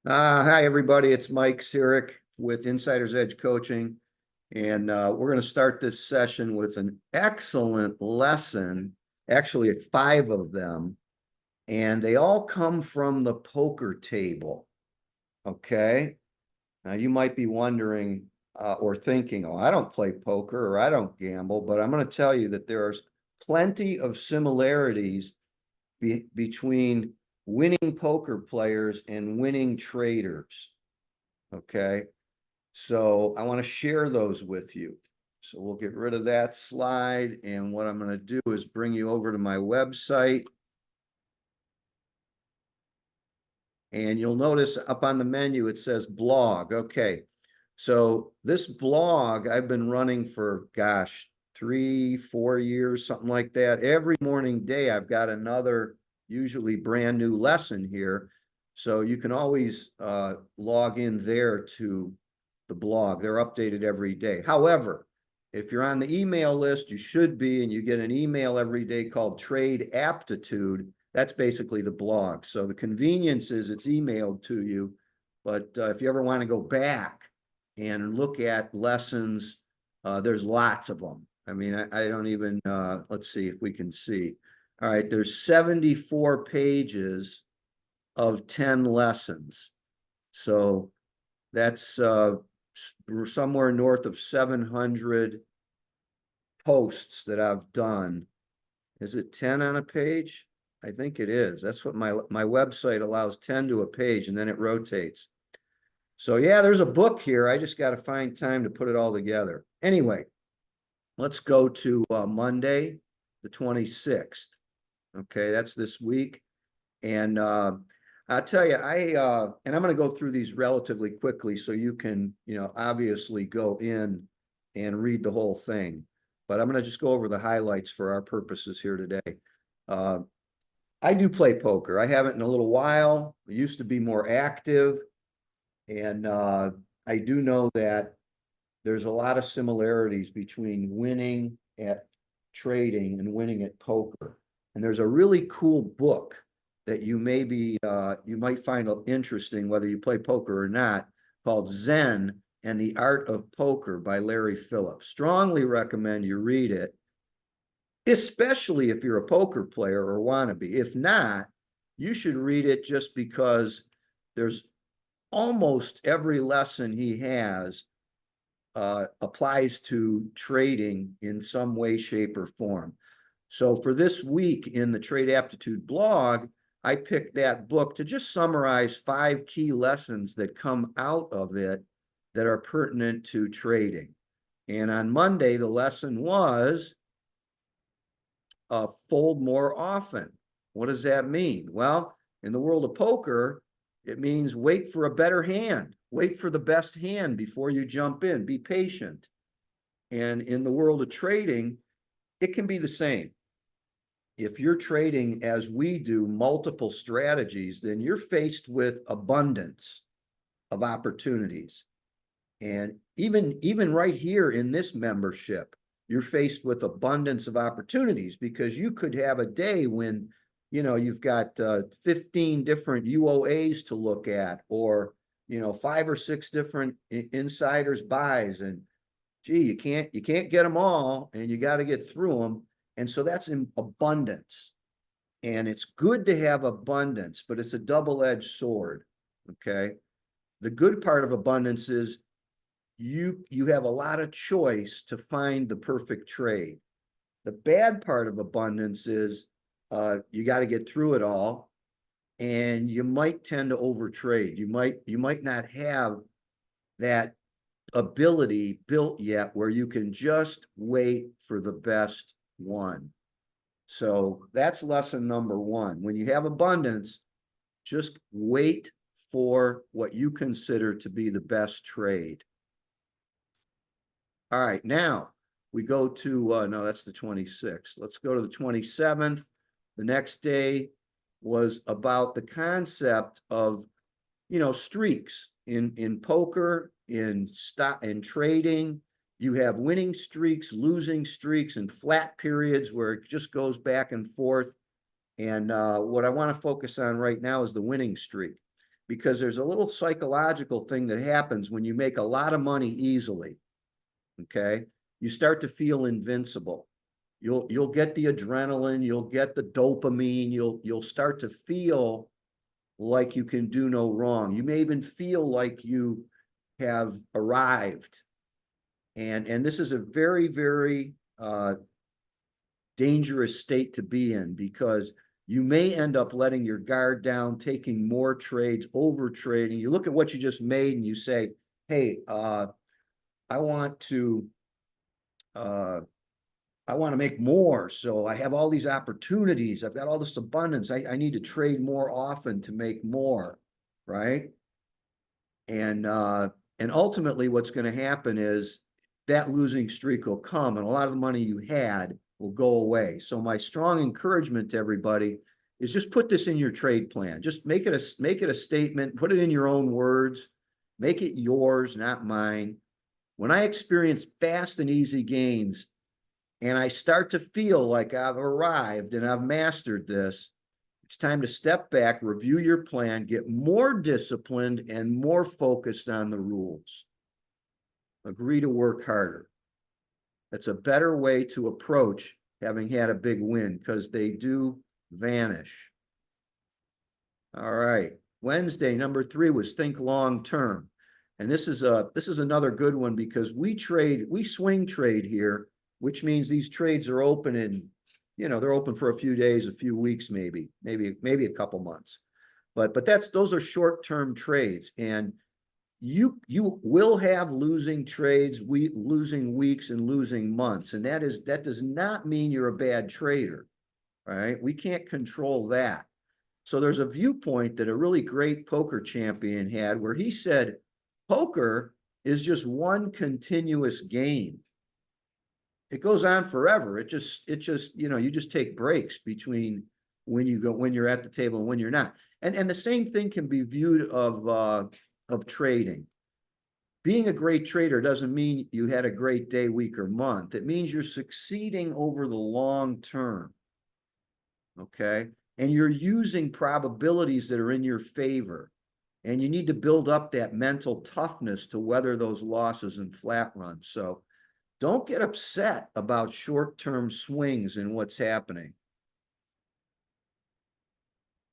Hi, everybody. It's Mike Siewruk with Insider's Edge Coaching. And we're going to start this session with an excellent lesson, actually, five of them. And they all come from the poker table. Okay. Now, you might be wondering or thinking, oh, I don't play poker or I don't gamble, but I'm going to tell you that there's plenty of similarities between winning poker players and winning traders. Okay. So I want to share those with you. So we'll get rid of that slide. And what I'm going to do is bring you over to my website. And you'll notice up on the menu, it says blog. Okay. So this blog I've been running for, gosh, 3, 4 years, something like that. Every morning day, I've got another, usually brand new lesson here. So you can always log in there to the blog. They're updated every day. However, if you're on the email list, you should be, and you get an email every day called Trade Aptitude. That's basically the blog. So the convenience is it's emailed to you. But if you ever want to go back and look at lessons, there's lots of them. I mean, I don't even, let's see if we can see. All right, there's 74 pages of 10 lessons. So that's somewhere north of 700 posts that I've done. Is it 10 on a page? I think it is. That's what my website allows, 10 to a page, and then it rotates. So yeah, there's a book here. I just got to find time to put it all together. Anyway, let's go to Monday, the 26th. Okay, that's this week. And I'll tell you, and I'm going to go through these relatively quickly so you can, obviously go in and read the whole thing. But I'm going to just go over the highlights for our purposes here today. I do play poker. I haven't in a little while. I used to be more active. And I do know that there's a lot of similarities between winning at trading and winning at poker. And there's a really cool book that you might find interesting, whether you play poker or not, called Zen and the Art of Poker by Larry Phillips. Strongly recommend you read it, especially if you're a poker player or wannabe. If not, you should read it just because there's almost every lesson he has applies to trading in some way, shape, or form. So for this week in the Trade Aptitude blog, I picked that book to just summarize 5 key lessons that come out of it that are pertinent to trading. And on Monday, the lesson was fold more often. What does that mean? Well, in the world of poker, it means wait for a better hand. Wait for the best hand before you jump in. Be patient. And in the world of trading, it can be the same. If you're trading as we do multiple strategies, then you're faced with abundance of opportunities. And even right here in this membership, you're faced with abundance of opportunities because you could have a day when, you've got 15 different UOAs to look at, or, 5 or 6 different insiders buys, and gee, you can't get them all, and you got to get through them. And so that's in abundance. And it's good to have abundance, but it's a double-edged sword. Okay. The good part of abundance is you have a lot of choice to find the perfect trade. The bad part of abundance is you got to get through it all, and you might tend to overtrade. You might not have that ability built yet where you can just wait for the best one. So that's lesson number 1. When you have abundance, just wait for what you consider to be the best trade. All right, now we go to, no, that's the 26th. Let's go to the 27th. The next day was about the concept of, streaks in poker, in stock, in trading. You have winning streaks, losing streaks, and flat periods where it just goes back and forth. And what I want to focus on right now is the winning streak. because there's a little psychological thing that happens when you make a lot of money easily. Okay. You start to feel invincible. You'll get the adrenaline, you'll get the dopamine, you'll start to feel like you can do no wrong. You may even feel like you have arrived. And this is a very, very dangerous state to be in, because you may end up letting your guard down, taking more trades, over trading. You look at what you just made and you say, hey, I want to make more. So I have all these opportunities. I've got all this abundance. I need to trade more often to make more, right? And ultimately what's going to happen is that losing streak will come, and a lot of the money you had will go away. So my strong encouragement to everybody is just put this in your trade plan. Just make it a statement, put it in your own words, make it yours, not mine. When I experience fast and easy gains, and I start to feel like I've arrived and I've mastered this, it's time to step back, review your plan, get more disciplined and more focused on the rules. Agree to work harder. That's a better way to approach having had a big win, because they do vanish. All right. Wednesday, number 3 was think long term. And this is another good one, because we swing trade here, which means these trades are open in, they're open for a few days, a few weeks, maybe a couple months. But those are short-term trades, and you will have losing trades, losing weeks and losing months. And that does not mean you're a bad trader, right? We can't control that. So there's a viewpoint that a really great poker champion had, where he said, poker is just one continuous game. It goes on forever. It just, you just take breaks between when you're at the table and when you're not. And the same thing can be viewed of trading. Being a great trader doesn't mean you had a great day, week, or month. It means you're succeeding over the long term. Okay. And you're using probabilities that are in your favor. And you need to build up that mental toughness to weather those losses and flat runs. So don't get upset about short-term swings in what's happening.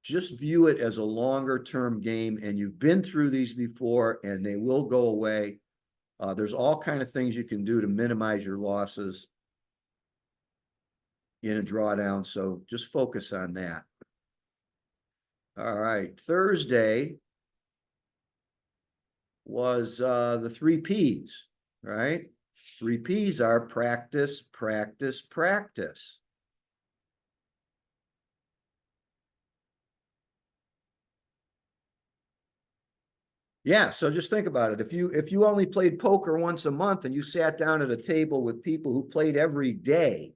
Just view it as a longer-term game, and you've been through these before, and they will go away. There's all kinds of things you can do to minimize your losses in a drawdown, so just focus on that. All right, Thursday was the 3 Ps, right? 3 Ps are practice, practice, practice. Yeah, so just think about it. If you only played poker once a month and you sat down at a table with people who played every day,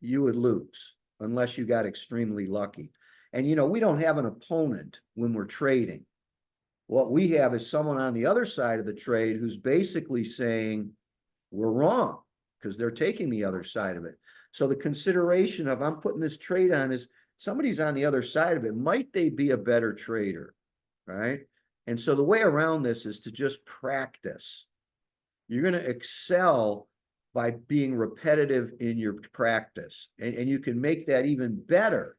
you would lose unless you got extremely lucky. And we don't have an opponent when we're trading. What we have is someone on the other side of the trade who's basically saying we're wrong, because they're taking the other side of it. So the consideration of I'm putting this trade on is somebody's on the other side of it. Might they be a better trader, right? And so the way around this is to just practice. You're going to excel by being repetitive in your practice. And you can make that even better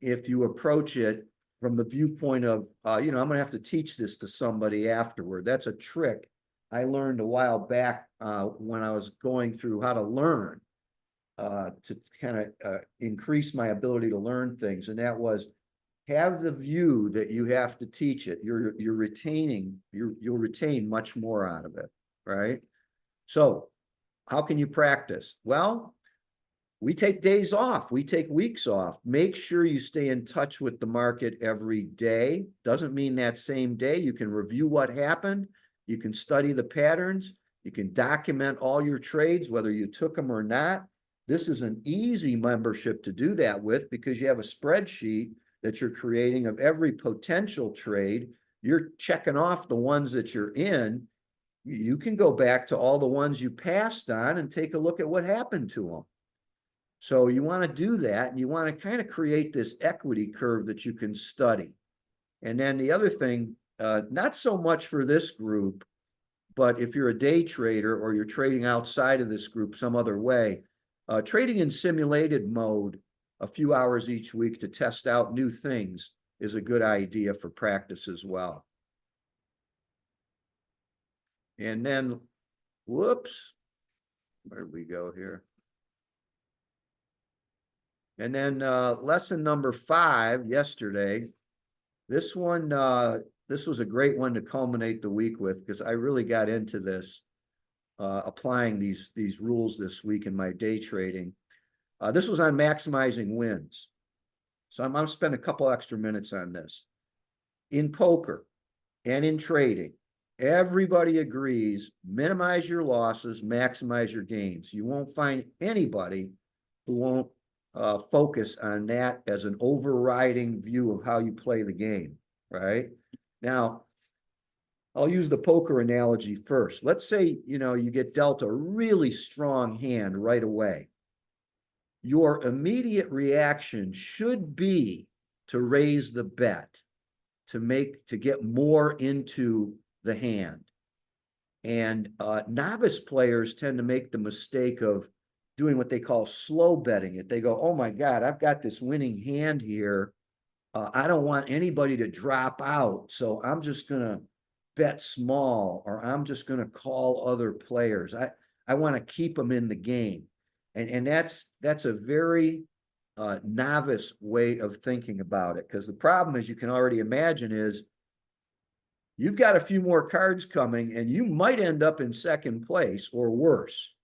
if you approach it from the viewpoint of, I'm going to have to teach this to somebody afterward. That's a trick I learned a while back when I was going through how to learn to kind of increase my ability to learn things. And that was, have the view that you have to teach it. You'll retain much more out of it, right? So how can you practice? Well, we take days off. We take weeks off. Make sure you stay in touch with the market every day. Doesn't mean that same day. You can review what happened. You can study the patterns. You can document all your trades, whether you took them or not. This is an easy membership to do that with, because you have a spreadsheet that you're creating of every potential trade. You're checking off the ones that you're in. You can go back to all the ones you passed on and take a look at what happened to them. So you want to do that, and you want to kind of create this equity curve that you can study. And then the other thing, not so much for this group, but if you're a day trader or you're trading outside of this group some other way, trading in simulated mode a few hours each week to test out new things is a good idea for practice as well. And then, whoops, where did we go here? And then lesson number 5 yesterday. This one, this was a great one to culminate the week with, because I really got into this, applying these rules this week in my day trading. This was on maximizing wins. So I'm going to spend a couple extra minutes on this. In poker and in trading, everybody agrees, minimize your losses, maximize your gains. You won't find anybody who won't focus on that as an overriding view of how you play the game, right? Now, I'll use the poker analogy first. Let's say, you get dealt a really strong hand right away. Your immediate reaction should be to raise the bet, to get more into the hand. And novice players tend to make the mistake of doing what they call slow betting it. They go, oh my God, I've got this winning hand here. I don't want anybody to drop out. So I'm just going to bet small, or I'm just going to call other players. I want to keep them in the game. And that's a very novice way of thinking about it. Because the problem, as you can already imagine, is you've got a few more cards coming and you might end up in second place or worse.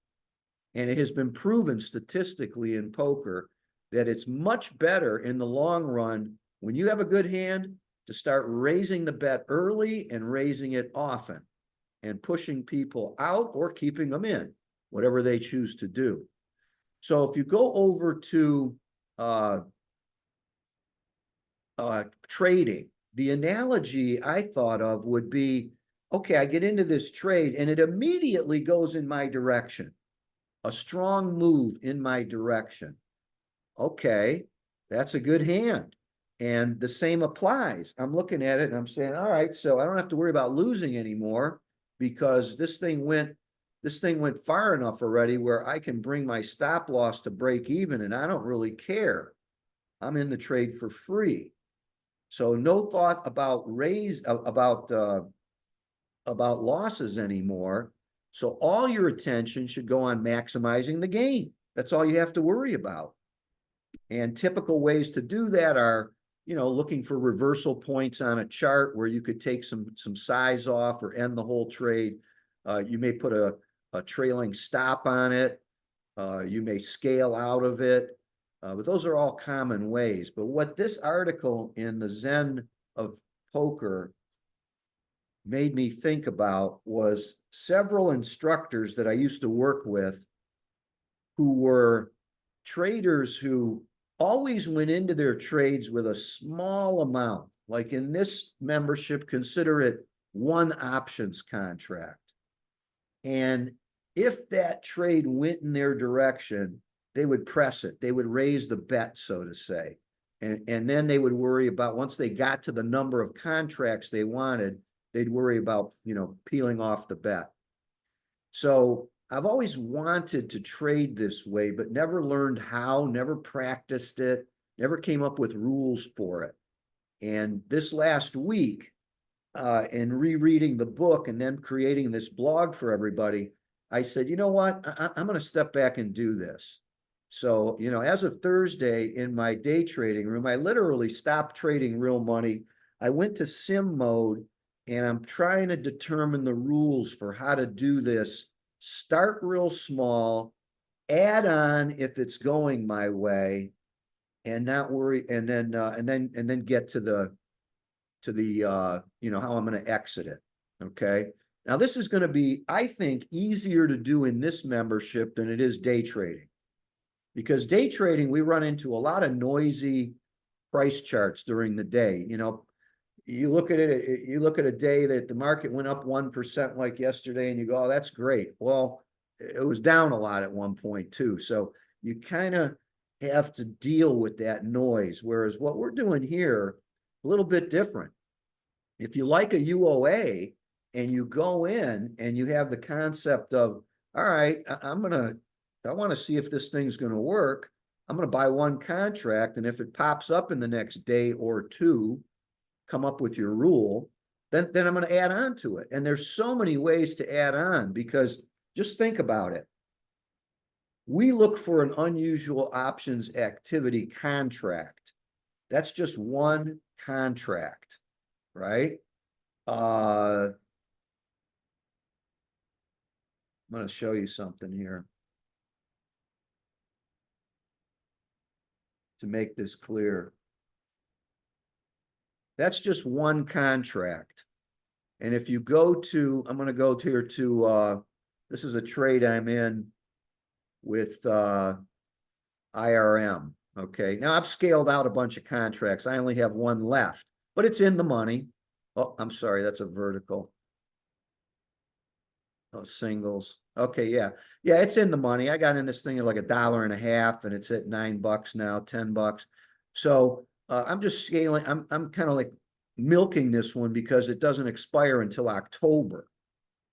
And it has been proven statistically in poker that it's much better in the long run when you have a good hand to start raising the bet early and raising it often and pushing people out or keeping them in, whatever they choose to do. So if you go over to trading, the analogy I thought of would be, okay, I get into this trade and it immediately goes in my direction. A strong move in my direction. Okay, that's a good hand. And the same applies. I'm looking at it and I'm saying, all right, so I don't have to worry about losing anymore, because this thing went far enough already where I can bring my stop loss to break even and I don't really care. I'm in the trade for free. So no thought about about losses anymore. So all your attention should go on maximizing the gain. That's all you have to worry about. And typical ways to do that are, looking for reversal points on a chart where you could take some size off or end the whole trade. You may put a trailing stop on it. You may scale out of it. But those are all common ways. But what this article in the Zen of Poker made me think about was several instructors that I used to work with who were traders who always went into their trades with a small amount. Like in this membership, consider it one options contract. And if that trade went in their direction, they would press it. They would raise the bet, so to say. And then they would worry about, once they got to the number of contracts they wanted, they'd worry about, peeling off the bet. So I've always wanted to trade this way, but never learned how, never practiced it, never came up with rules for it. And this last week, in rereading the book and then creating this blog for everybody, I said, you know what, I'm going to step back and do this. So, as of Thursday in my day trading room, I literally stopped trading real money. I went to sim mode and I'm trying to determine the rules for how to do this. Start real small, add on if it's going my way, and not worry, and then get to the how I'm going to exit it. Okay. Now this is going to be, I think, easier to do in this membership than it is day trading, because day trading, we run into a lot of noisy price charts during the day. You look at it, you look at a day that the market went up 1% like yesterday and you go, oh, that's great. Well, it was down a lot at one point too. So you kind of have to deal with that noise. Whereas what we're doing here, a little bit different. if you like a UOA and you go in and you have the concept of, all right, I want to see if this thing's going to work. I'm going to buy one contract. And if it pops up in the next day or two, come up with your rule, then I'm going to add on to it. And there's so many ways to add on, because just think about it. We look for an unusual options activity contract. That's just one contract, right? I'm going to show you something here to make this clear. That's just one contract. And if you go to, I'm going to go here to, this is a trade I'm in with IRM. Okay. Now I've scaled out a bunch of contracts. I only have one left, but it's in the money. Oh, I'm sorry. That's a vertical. Oh, singles. Okay. Yeah. Yeah. It's in the money. I got in this thing at like $1.50 and it's at $9 now, $10. So I'm just scaling. I'm kind of like milking this one because it doesn't expire until October.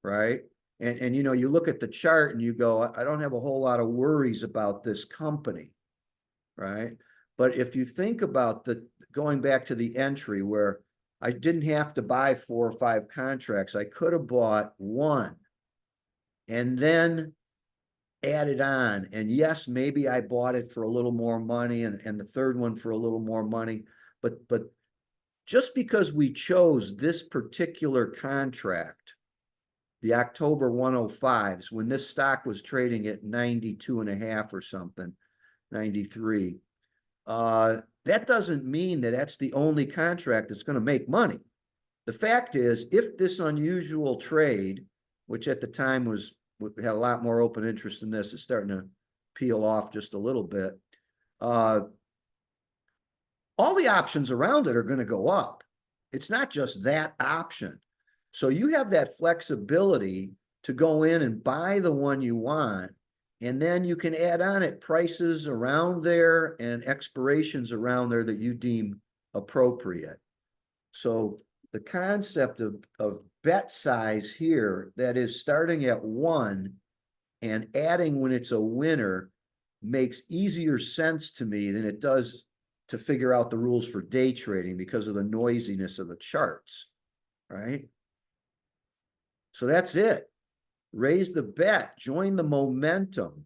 Right. And you know, you look at the chart and you go, I don't have a whole lot of worries about this company. Right. But if you think about going back to the entry where I didn't have to buy 4 or 5 contracts, I could have bought one and then added on. And yes, maybe I bought it for a little more money and the third one for a little more money. But just because we chose this particular contract, the October 105s, when this stock was trading at 92.5 or something, 93, that doesn't mean that that's the only contract that's going to make money. The fact is, if this unusual trade, which at the time had a lot more open interest in this, is starting to peel off just a little bit, all the options around it are going to go up. It's not just that option. So you have that flexibility to go in and buy the one you want, and then you can add on at prices around there and expirations around there that you deem appropriate. So the concept of bet size here, that is starting at 1 and adding when it's a winner, makes easier sense to me than it does to figure out the rules for day trading because of the noisiness of the charts, right? So that's it. Raise the bet, join the momentum.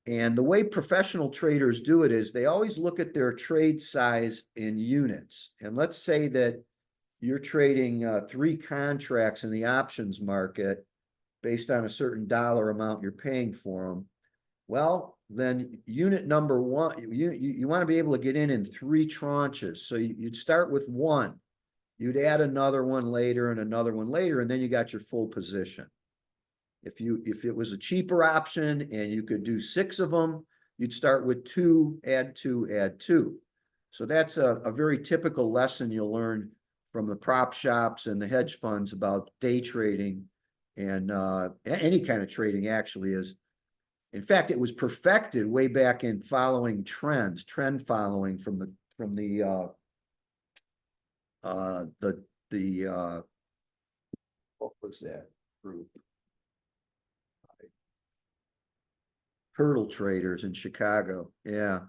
And the way professional traders do it is they always look at their trade size in units. And let's say that you're trading 3 contracts in the options market based on a certain dollar amount you're paying for them. Well, then unit number 1, you want to be able to get in 3 tranches. So you'd start with 1. You'd add another one later and another one later, and then you got your full position. If it was a cheaper option and you could do 6 of them, you'd start with 2, add 2, add 2. So that's a very typical lesson you'll learn from the prop shops and the hedge funds about day trading, and any kind of trading actually is. In fact, it was perfected way back in following trends, trend following from the what was that group? Hurdle traders in Chicago. Yeah.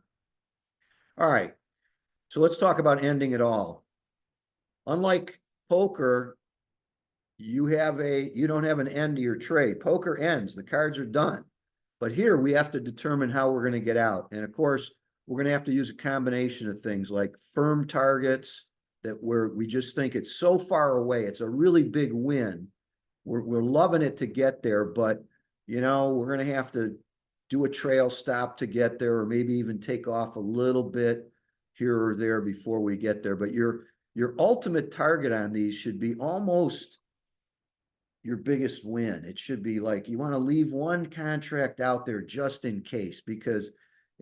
All right. So let's talk about ending it all. Unlike poker, you don't have an end to your trade. Poker ends, the cards are done. But here we have to determine how we're going to get out. And of course, we're going to have to use a combination of things like firm targets we just think it's so far away. It's a really big win. We're loving it to get there, but we're going to have to do a trail stop to get there, or maybe even take off a little bit here or there before we get there. But your ultimate target on these should be almost your biggest win. It should be like you want to leave one contract out there just in case, because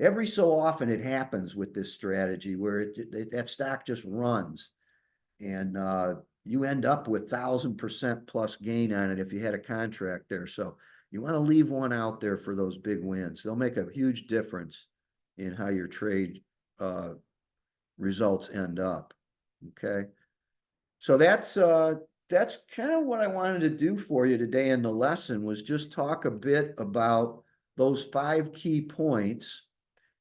every so often it happens with this strategy where that stock just runs, and you end up with 1,000% plus gain on it if you had a contract there. So you want to leave one out there for those big wins. They'll make a huge difference in how your trade results end up. Okay. So that's kind of what I wanted to do for you today in the lesson, was just talk a bit about those 5 key points,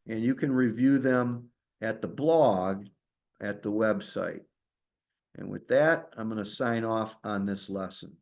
and you can review them at the blog at the website. And with that, I'm going to sign off on this lesson.